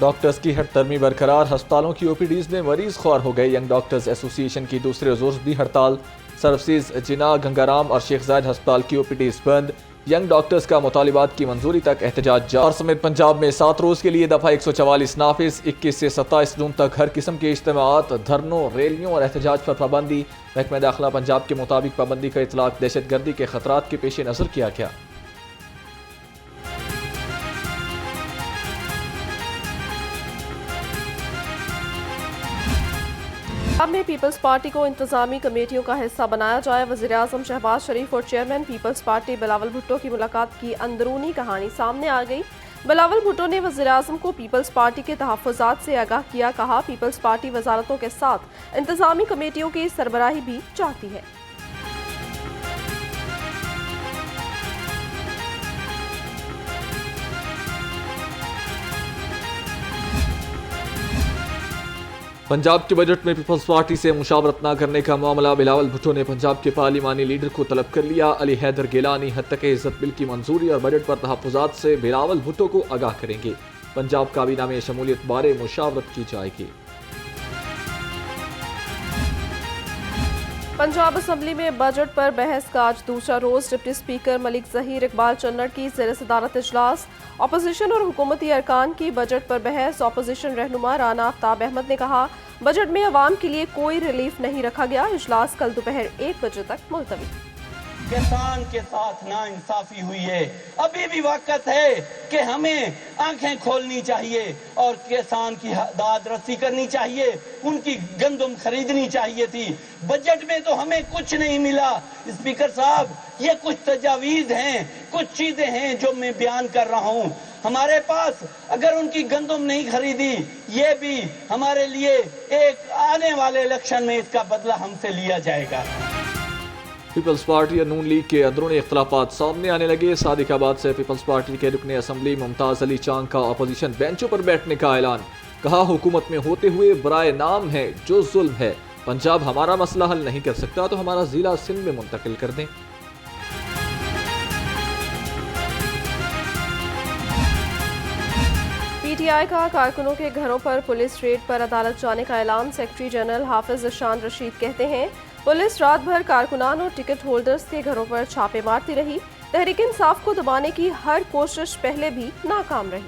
Doctors की हड़तरमी बरकरार, अस्पतालों की ओपीडीज में मरीज ख्वार हो गए। यंग डॉक्टर्स एसोसिएशन की दूसरे रोज भी हड़ताल। सर्विसेज जिना, गंगाराम और शेख जायद अस्पताल की ओपीडीज बंद। यंग डॉक्टर्स का मुतालिबात की मंजूरी तक एहतजाज जारी। और समेत पंजाब में 7 रोज के लिए दफा 144 नाफिज। 21 से 27 जून तक हर किस्म के इज्तिमात, धरनों, रैलियों और एहतजाज पर पाबंदी। महकमा दाखिला पंजाब के मुताबिक पाबंदी का इतलाक दहशत गर्दी के खतरात के पेश नजर किया गया। अब में पीपल्स पार्टी को इंतजामी कमेटियों का हिस्सा बनाया जाए। वज़ीर-ए-आज़म शहबाज शरीफ और चेयरमैन पीपल्स पार्टी बिलावल भुट्टो की मुलाकात की अंदरूनी कहानी सामने आ गई। बिलावल भुट्टो ने वज़ीर-ए-आज़म को पीपल्स पार्टी के तहफ़्फ़ुज़ात से आगाह किया। कहा, पीपल्स पार्टी वज़ारतों के साथ इंतजामी कमेटियों की सरबराही भी चाहती है। पंजाब के बजट में पीपल्स पार्टी से मुशावरत न करने का मामला। बिलावल भुट्टो ने पंजाब के पार्लिमानी लीडर को तलब कर लिया। अली हैदर गिलानी हद तक इज्जत बिल की मंजूरी और बजट पर तहफ़्फ़ुज़ात से बिलावल भुट्टो को आगाह करेंगे। पंजाब काबीना में शमूलियत बारे मुशावरत की जाएगी। पंजाब असम्बली में बजट पर बहस का आज दूसरा रोज। डिप्टी स्पीकर मलिक ज़हीर इकबाल चन्नड़ की ज़ेर सदारत इजलास। अपोजिशन और हुकूमती अरकान की बजट पर बहस। अपोजिशन रहनुमा राना आफ्ताब अहमद ने कहा, बजट में अवाम के लिए कोई रिलीफ नहीं रखा गया। इजलास कल दोपहर 1 बजे तक मुलतवी। किसान के साथ नाइंसाफी हुई है। अभी भी वक्त है कि हमें आंखें खोलनी चाहिए और किसान की दाद रसी करनी चाहिए। उनकी गंदम खरीदनी चाहिए थी। बजट में तो हमें कुछ नहीं मिला। स्पीकर साहब, ये कुछ तजावीज हैं, कुछ चीजें हैं जो मैं बयान कर रहा हूँ। हमारे पास अगर उनकी गंदम नहीं खरीदी, ये भी हमारे लिए एक आने वाले इलेक्शन में इसका बदला हमसे लिया जाएगा। पीपल्स पार्टी और नून लीग के अंदरूनी इख्तलाफात सामने आने लगे। सादिकाबाद से पीपल्स पार्टी के रुकने असम्बली मुमताज अली चांग का अपोजिशन बेंचों पर बैठने का ऐलान। कहा, हुकूमत में होते हुए बराए नाम है जो जुल्म है। पंजाब हमारा मसला हल नहीं कर सकता तो हमारा जिला सिंध में मुंतकिल कर दें। पीटीआई का कारकुनों के घरों पर पुलिस रेड पर अदालत जाने का ऐलान। सेक्रेटरी जनरल हाफिज शान रशीद कहते हैं, पुलिस रात भर कारकुनान और टिकट होल्डर्स के घरों पर छापे मारती रही। तहरीक इंसाफ को दबाने की हर कोशिश पहले भी नाकाम रही।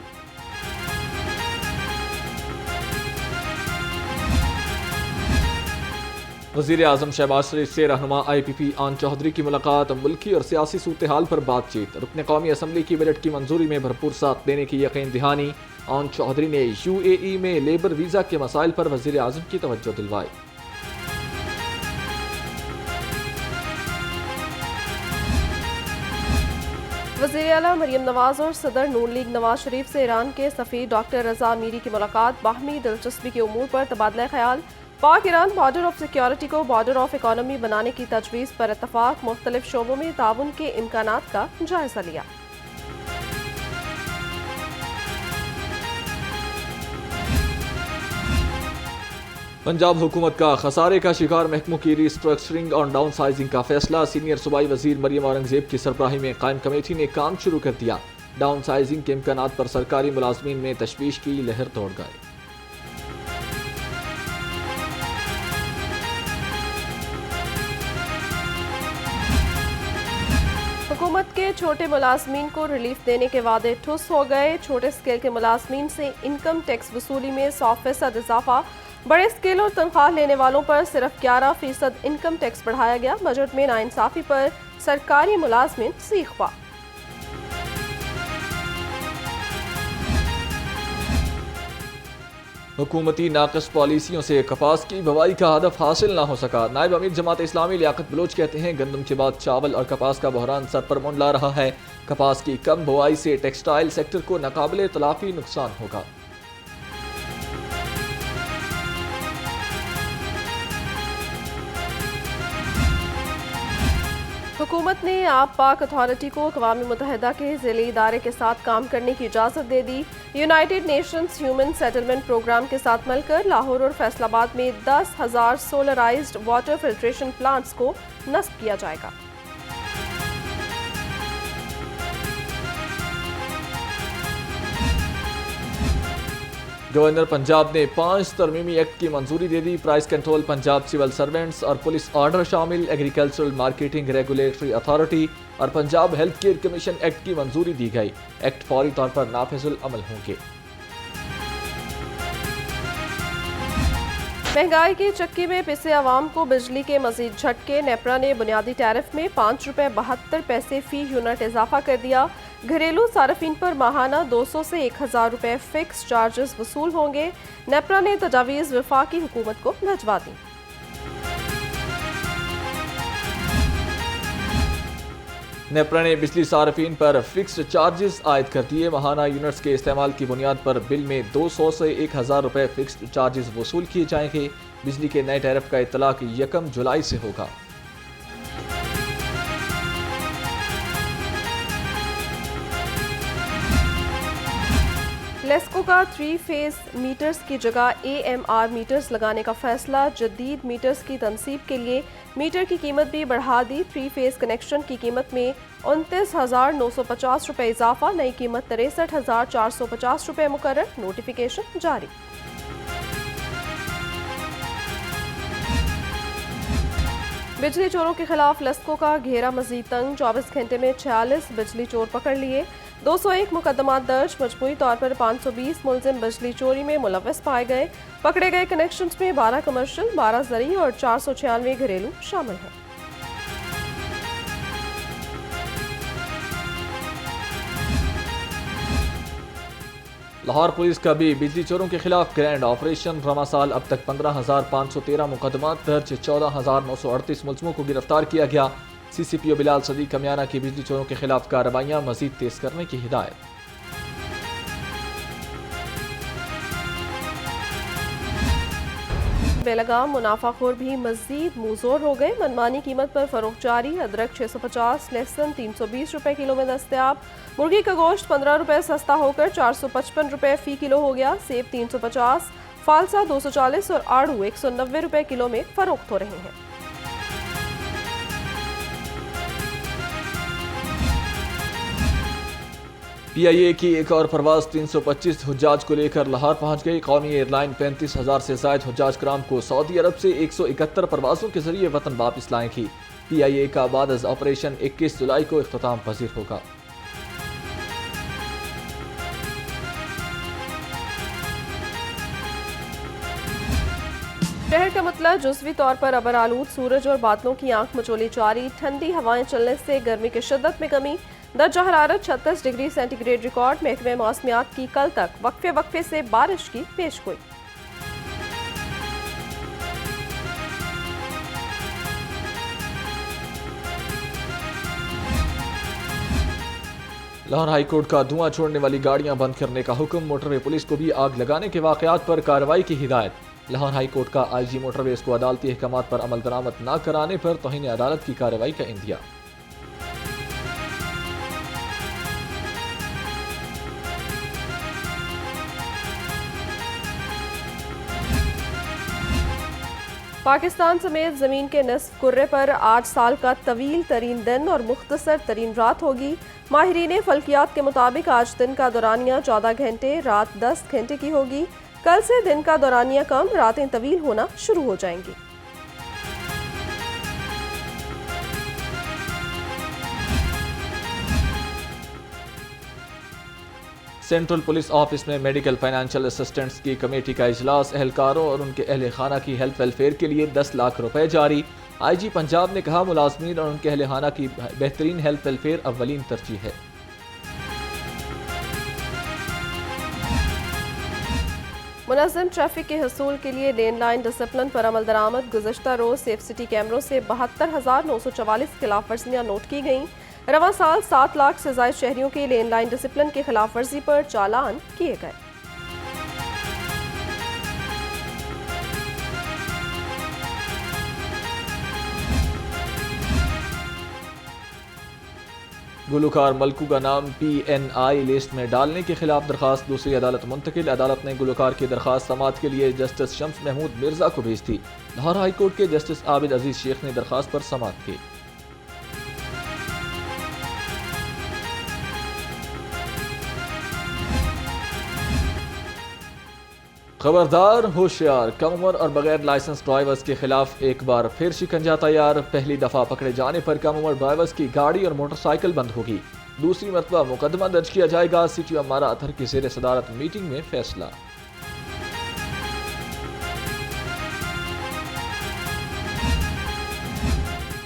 वज़ीर-ए-आज़म शहबाज शरीफ से रहनुमा IPP आन चौधरी की मुलाकात। मुल्की और सियासी सूरत हाल पर बातचीत। रुकने कौमी असम्बली की बजट की मंजूरी में भरपूर साथ देने की यकीन दहानी। आन चौधरी ने UAE में लेबर वीज़ा के मसाइल पर वज़ीर-ए-आज़म की तवज्जो दिलवाई। वज़ीर आला मरियम नवाज और सदर नून लीग नवाज शरीफ से ईरान के सफ़ीर डॉक्टर रजा मीरी की मुलाकात। बाहमी दिलचस्पी के उमूर पर तबादला ख्याल। पाक ईरान बॉर्डर ऑफ सिक्योरिटी को बॉर्डर ऑफ इकॉनमी बनाने की तजवीज़ पर इत्तफाक। मुख्तलिफ शोबों में ताउन के इम्कानात का जायजा लिया। पंजाब हुकूमत का खसारे का शिकार महकमों की रिस्ट्रक्चरिंग और डाउन साइजिंग का फैसला। सीनियर सूबाई वजीर मरियम औरंगजेब की सरबराही में कायम कमेटी ने काम शुरू कर दिया। डाउन साइजिंग के इम्कानात पर सरकारी मुलाजमीन में तशवीश की लहर दौड़ गए। हुकूमत के छोटे मुलाजमीन को रिलीफ देने के वादे ठुस हो गए। छोटे स्केल के मुलाजमीन से इनकम टैक्स वसूली में 100% इजाफा। बड़े स्केल और तनख्वाह लेने वालों पर सिर्फ 11% इनकम टैक्स बढ़ाया गया। बजट में नाइंसाफी पर सरकारी मुलाजमीन सीखवा। हुकूमती नाकस पॉलिसियों से कपास की बुवाई का हदफ हासिल ना हो सका। नायब अमीर जमात इस्लामी लियाकत बलोच कहते हैं, गंदम के बाद चावल और कपास का बहरान सर पर मुंडला रहा है। कपास की कम बुवाई से टेक्सटाइल सेक्टर को नाकाबिले तलाफी नुकसान होगा। हुकूमत ने आप पाक अथॉरिटी को अक़वाम मुत्तहिदा के ज़िली इदारे के साथ काम करने की इजाज़त दे दी। United Nations Human Settlement Programme के साथ मिलकर लाहौर और फैसलाबाद में 10,000 सोलराइज्ड वाटर फिल्ट्रेशन प्लांट्स को नस्ब किया जाएगा। गवर्नर पंजाब ने 5 तरमीमी एक्ट की मंजूरी दे दी। Price control Punjab civil servants और पुलिस ऑर्डर शामिल, एग्रीकल्चरल मार्केटिंग रेगुलेटरी अथॉरिटी और Punjab health care commission act की मंजूरी दी गई। एक्ट फौरी तौर पर नाफिजुल अमल होंगे। महंगाई की चक्की में पिसे आवाम को बिजली के मजीद झटके। नेपरा ने बुनियादी टैरिफ में ₹5.72 फी यूनिट इजाफा कर दिया। घरेलू सार्फिन पर माहाना 200 से 1000 रुपये फिक्स चार्जेस वसूल होंगे। नेपरा ने तजावीज़ वफाकी हुकूमत को भिजवा दी। नेपरा ने बिजली सार्फिन पर फिक्स्ड चार्जेस आयद कर दिए। माहाना यूनिट्स के इस्तेमाल की बुनियाद पर बिल में 200 से 1000 रुपये फिक्स्ड चार्जेस वसूल किए जाएंगे। बिजली के नए टैरिफ का इतलाक 1 जुलाई से होगा। लेस्को का 3 फेज मीटर्स की जगह AMR मीटर्स लगाने का फैसला। जदीद मीटर्स की तनसीब के लिए मीटर की कीमत भी बढ़ा दी। 3 फेज कनेक्शन की कीमत में 29,950 रुपये इजाफा, नई कीमत 63,450 रुपये मुकर्रर। नोटिफिकेशन जारी। बिजली चोरों के खिलाफ लेस्को का घेरा मजीद तंग। 24 घंटे में 46 बिजली चोर पकड़ लिए। 201 मुकदमा दर्ज। मजमूई तौर पर 520 मुलजिम बिजली चोरी में मुलव्वस पाए गए। पकड़े गए कनेक्शंस में 12 कमर्शियल, 12 ज़री और 496 घरेलू शामिल हैं। लाहौर पुलिस का भी बिजली चोरों के खिलाफ ग्रैंड ऑपरेशन। रवा साल अब तक 15,513 मुकदमात दर्ज, 14,938 मुलजिमों को गिरफ्तार किया गया। CCPO बिलाल सदीक कमियाना की बिजली चोरों के खिलाफ कार्रवाइयां मजीद तेज करने की हिदायत। बेलगाम मुनाफाखोर भी मजीद मुंहजोर हो गए। मनमानी कीमत पर फरोख्त जारी। अदरक 650, लहसुन 320 रुपये किलो में दस्तयाब। मुर्गी का गोश्त 15 रुपये सस्ता होकर 455 रुपये फी किलो हो गया। सेब 350, फालसा 240 और आड़ू 190 रुपये किलो में फरोख्त हो रहे हैं। PIA की एक और परवाज 325 हुज्जाज को लेकर लाहौर पहुंच गई। कौमी एयरलाइन 35,000 से जायद हुज्जाज कराम को सऊदी अरब से 171 परवाजों के जरिए वतन वापस लाएगी। PIA का बाद अज ऑपरेशन 21 जुलाई को इख्तिताम पजीर होगा। शहर का मतलब जुज़वी तौर पर अबर आलूद, सूरज और बादलों की आंख मचोली जारी। ठंडी हवाएं चलने से गर्मी की शिद्दत में कमी। दर्जा हरारत 36 डिग्री सेंटीग्रेड रिकॉर्ड। महकमे मौसमियात की कल तक वक्फे वक्फे से बारिश की पेशगोई। लाहौर हाईकोर्ट का धुआं छोड़ने वाली गाड़ियां बंद करने का हुक्म। मोटरवे पुलिस को भी आग लगाने के वाकयात पर कार्रवाई की हिदायत। लाहौर हाईकोर्ट का IG मोटरवेज को अदालती अहकामात पर अमल दरामद न कराने पर तौहीन अदालत की कार्रवाई का इंदिया। पाकिस्तान समेत ज़मीन के निस्फ कुर्रे पर 8 साल का तवील तरीन दिन और मुख्तसर तरीन रात होगी। माहिरीन फल्कियात के मुताबिक आज दिन का दौरानिया 14 घंटे, रात 10 घंटे की होगी। कल से दिन का दौरानिया कम, रातें तवील होना शुरू हो जाएंगी। सेंट्रल पुलिस ऑफिस में मेडिकल फाइनेंशियल असिस्टेंट्स की कमेटी का इजलास। एहलकारों और उनके अहल खाना की हेल्थ वेलफेयर के लिए 10 लाख रुपए जारी। IG पंजाब ने कहा मुलाजमीन और उनके अहल खाना की बेहतरीन हेल्थ वेलफेयर अव्वलीन तरजीह है। मुनज़्ज़म ट्रैफिक के हसूल के लिए लेन लाइन डिसिप्लिन पर अमल दरामद। गुज़श्ता रोज सेफ सिटी कैमरों से 72,944 खिलाफ वर्जियाँ नोट की गईं। रवा साल 7 लाख से ज़ायद शहरियों के लेन लाइन डिसिप्लिन की खिलाफ वर्जी पर चालान किए गए। गुलकार मलकू का नाम PNI लिस्ट में डालने के खिलाफ दरखास्त दूसरी अदालत मुंतकिल। अदालत ने गुलकार की दरखास्त समाअत के लिए जस्टिस शम्स महमूद मिर्जा को भेज दी। लाहौर हाईकोर्ट के जस्टिस आबिद अजीज शेख ने दरखास्त पर समाअत की। खबरदार होशियार, कम उम्र और बगैर लाइसेंस ड्राइवर्स के खिलाफ एक बार फिर शिकंजा तैयार। पहली दफा पकड़े जाने पर कम उम्र ड्राइवर्स की गाड़ी और मोटरसाइकिल बंद होगी। दूसरी मरतबा मुकदमा दर्ज किया जाएगा। सिटी अमारा अतहर की ज़ेर सदारत मीटिंग में फैसला।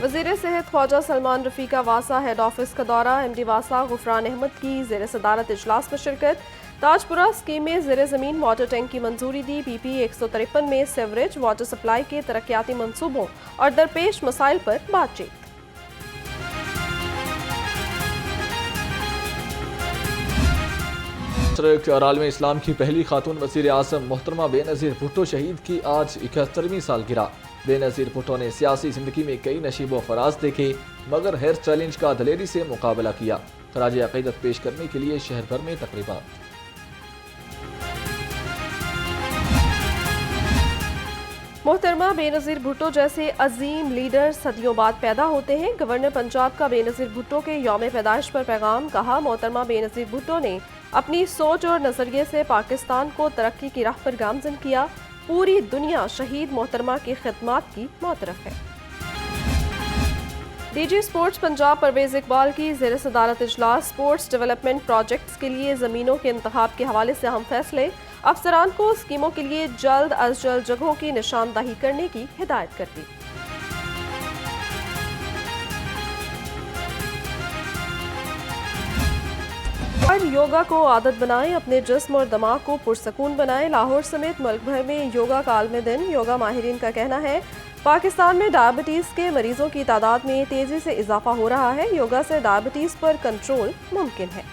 वज़ीर सेहत ख्वाजा सलमान रफ़ी का वासा हेड ऑफिस का दौरा। MD वासा गुफरान अहमद की ज़ेर सदारत इजलास में शिरकत। ताजपुरा स्कीम में ज़ेर ज़मीन वाटर टैंक की मंजूरी दी। PP 153 में सेवरेज वाटर सप्लाई के तरक्याती मनसूबों और दरपेश मसाइल पर बातचीत। और आलम इस्लाम की पहली खातून वज़ीर आज़म मोहतरमा बेनज़ीर भुट्टो शहीद की आज 71वीं सालगिरह। बेनज़ीर भुट्टो ने सियासी जिंदगी में कई नशीब व फराज देखे, मगर हर चैलेंज का दलेरी से मुकाबला किया। खराज अक़ीदत पेश करने के लिए शहर भर में तकरीबात। मोहतरमा बेनज़ीर भुट्टो जैसे अजीम लीडर सदियों बाद पैदा होते हैं। गवर्नर पंजाब का बेनज़ीर भुट्टो के यौम पैदाइश पर पैगाम। कहा, मोहतरमा बेनज़ीर भुट्टो ने अपनी सोच और नजरिए से पाकिस्तान को तरक्की की राह पर गामज़न किया। पूरी दुनिया शहीद मोहतरमा की खिदमत की मोतरफ है। DG स्पोर्ट्स पंजाब परवेज इकबाल की ज़ेर सदारत इजलास। स्पोर्ट्स डेवलपमेंट प्रोजेक्ट्स के लिए ज़मीनों के इंतखाब के हवाले से अहम फैसले। अफसरान को स्कीमों के लिए जल्द अज जल्द जगहों की निशानदही करने की हिदायत कर दी। और योगा को आदत बनाएं, अपने जिस्म और दिमाग को पुरसकून बनाएं। लाहौर समेत मुल्क भर में योगा का आलमी दिन। योगा माहिरीन का कहना है, पाकिस्तान में डायबिटीज़ के मरीजों की तादाद में तेज़ी से इजाफा हो रहा है। योगा से डायबिटीज़ पर कंट्रोल मुमकिन है।